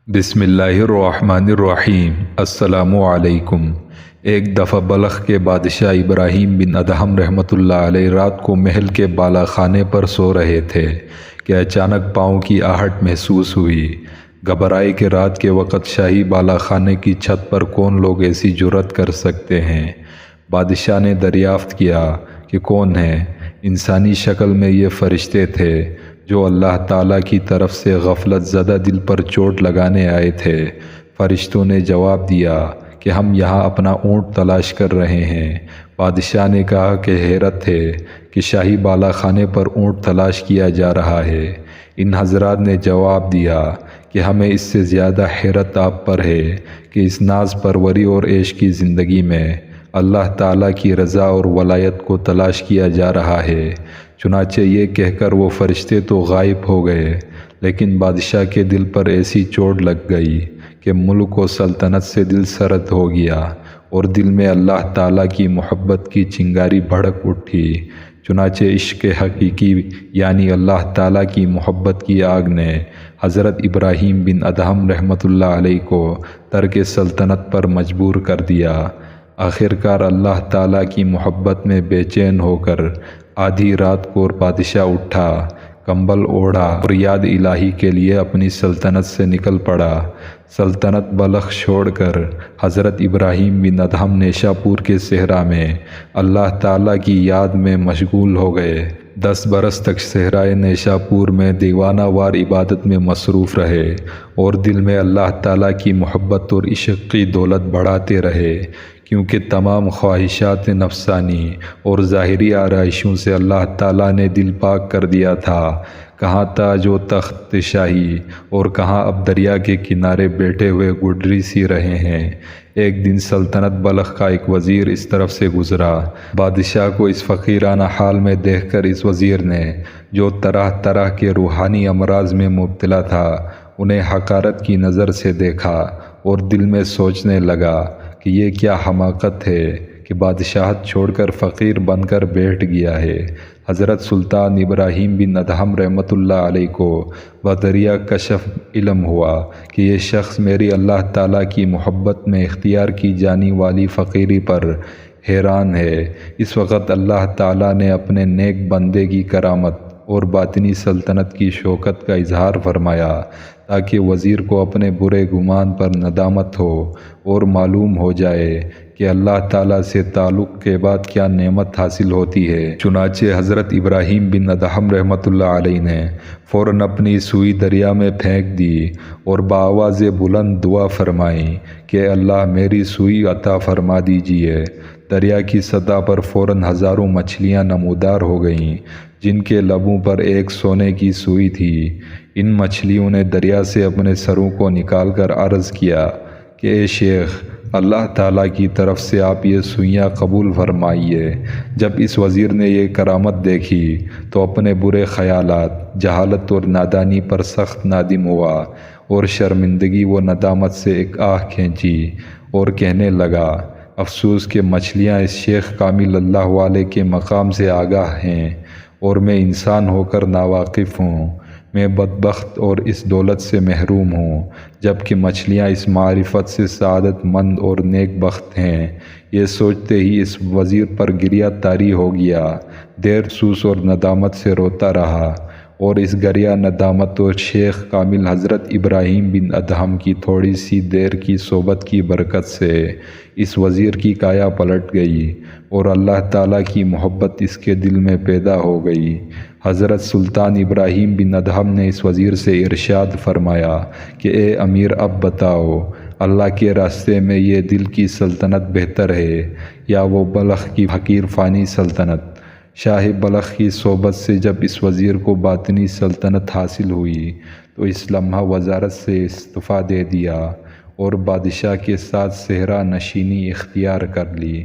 بسم اللہ الرحمن الرحیم۔ السلام علیکم۔ ایک دفعہ بلخ کے بادشاہ ابراہیم بن ادہم رحمۃ اللہ علیہ رات کو محل کے بالا خانے پر سو رہے تھے کہ اچانک پاؤں کی آہٹ محسوس ہوئی۔ گھبرائے کہ رات کے وقت شاہی بالا خانے کی چھت پر کون لوگ ایسی جرأت کر سکتے ہیں۔ بادشاہ نے دریافت کیا کہ کون ہے۔ انسانی شکل میں یہ فرشتے تھے جو اللہ تعالیٰ کی طرف سے غفلت زدہ دل پر چوٹ لگانے آئے تھے۔ فرشتوں نے جواب دیا کہ ہم یہاں اپنا اونٹ تلاش کر رہے ہیں۔ بادشاہ نے کہا کہ حیرت ہے کہ شاہی بالا خانے پر اونٹ تلاش کیا جا رہا ہے۔ ان حضرات نے جواب دیا کہ ہمیں اس سے زیادہ حیرت آپ پر ہے کہ اس ناز پروری اور عیش کی زندگی میں اللہ تعالیٰ کی رضا اور ولایت کو تلاش کیا جا رہا ہے۔ چنانچہ یہ کہہ کر وہ فرشتے تو غائب ہو گئے، لیکن بادشاہ کے دل پر ایسی چوٹ لگ گئی کہ ملک و سلطنت سے دل سرد ہو گیا اور دل میں اللہ تعالیٰ کی محبت کی چنگاری بھڑک اٹھی۔ چنانچہ عشق حقیقی یعنی اللہ تعالیٰ کی محبت کی آگ نے حضرت ابراہیم بن ادہم رحمۃ اللہ علیہ کو ترک سلطنت پر مجبور کر دیا۔ آخرکار اللہ تعالیٰ کی محبت میں بے چین ہو کر آدھی رات کو بادشاہ اٹھا، کمبل اوڑھا اور یاد الہی کے لیے اپنی سلطنت سے نکل پڑا۔ سلطنت بلخ چھوڑ کر حضرت ابراہیم بن ادہم نیشا پور کے صحرا میں اللہ تعالیٰ کی یاد میں مشغول ہو گئے۔ 10 برس تک صحرائے نیشا پور میں دیوانہ وار عبادت میں مصروف رہے اور دل میں اللہ تعالیٰ کی محبت اور عشق کی دولت بڑھاتے رہے، کیونکہ تمام خواہشات نفسانی اور ظاہری آرائشوں سے اللہ تعالیٰ نے دل پاک کر دیا تھا۔ کہاں تاج و تخت شاہی اور کہاں اب دریا کے کنارے بیٹھے ہوئے گڈری سی رہے ہیں۔ ایک دن سلطنت بلخ کا ایک وزیر اس طرف سے گزرا۔ بادشاہ کو اس فقیرانہ حال میں دیکھ کر اس وزیر نے، جو طرح طرح کے روحانی امراض میں مبتلا تھا، انہیں حقارت کی نظر سے دیکھا اور دل میں سوچنے لگا کہ یہ کیا حماقت ہے کہ بادشاہت چھوڑ کر فقیر بن کر بیٹھ گیا ہے۔ حضرت سلطان ابراہیم بن ادہم رحمۃ اللہ علیہ کو بذریعہ کشف علم ہوا کہ یہ شخص میری اللہ تعالیٰ کی محبت میں اختیار کی جانے والی فقیری پر حیران ہے۔ اس وقت اللہ تعالیٰ نے اپنے نیک بندے کی کرامت اور باطنی سلطنت کی شوکت کا اظہار فرمایا تاکہ وزیر کو اپنے برے گمان پر ندامت ہو اور معلوم ہو جائے کہ اللہ تعالیٰ سے تعلق کے بعد کیا نعمت حاصل ہوتی ہے۔ چنانچہ حضرت ابراہیم بن ادہم رحمۃ اللہ علیہ نے فوراً اپنی سوئی دریا میں پھینک دی اور بآواز بلند دعا فرمائی کہ اللہ میری سوئی عطا فرما دیجیے۔ دریا کی سطح پر فوراً ہزاروں مچھلیاں نمودار ہو گئیں، جن کے لبوں پر ایک سونے کی سوئی تھی۔ ان مچھلیوں نے دریا سے اپنے سروں کو نکال کر عرض کیا کہ اے شیخ، اللہ تعالیٰ کی طرف سے آپ یہ سوئیاں قبول فرمائیے۔ جب اس وزیر نے یہ کرامت دیکھی تو اپنے برے خیالات، جہالت اور نادانی پر سخت نادم ہوا اور شرمندگی و ندامت سے ایک آہ کھینچی اور کہنے لگا، افسوس کہ مچھلیاں اس شیخ کامل اللہ والے کے مقام سے آگاہ ہیں اور میں انسان ہو کر ناواقف ہوں۔ میں بدبخت اور اس دولت سے محروم ہوں، جبکہ مچھلیاں اس معرفت سے سعادت مند اور نیک بخت ہیں۔ یہ سوچتے ہی اس وزیر پر گریہ طاری ہو گیا، دیر افسوس اور ندامت سے روتا رہا، اور اس گریہ ندامت اور شیخ کامل حضرت ابراہیم بن ادہم کی تھوڑی سی دیر کی صحبت کی برکت سے اس وزیر کی کایا پلٹ گئی اور اللہ تعالیٰ کی محبت اس کے دل میں پیدا ہو گئی۔ حضرت سلطان ابراہیم بن ادہم نے اس وزیر سے ارشاد فرمایا کہ اے امیر، اب بتاؤ، اللہ کے راستے میں یہ دل کی سلطنت بہتر ہے یا وہ بلخ کی حقیر فانی سلطنت؟ شاہ بلخ کی صحبت سے جب اس وزیر کو باطنی سلطنت حاصل ہوئی تو اس لمحہ وزارت سے استعفیٰ دے دیا اور بادشاہ کے ساتھ صحرا نشینی اختیار کر لی۔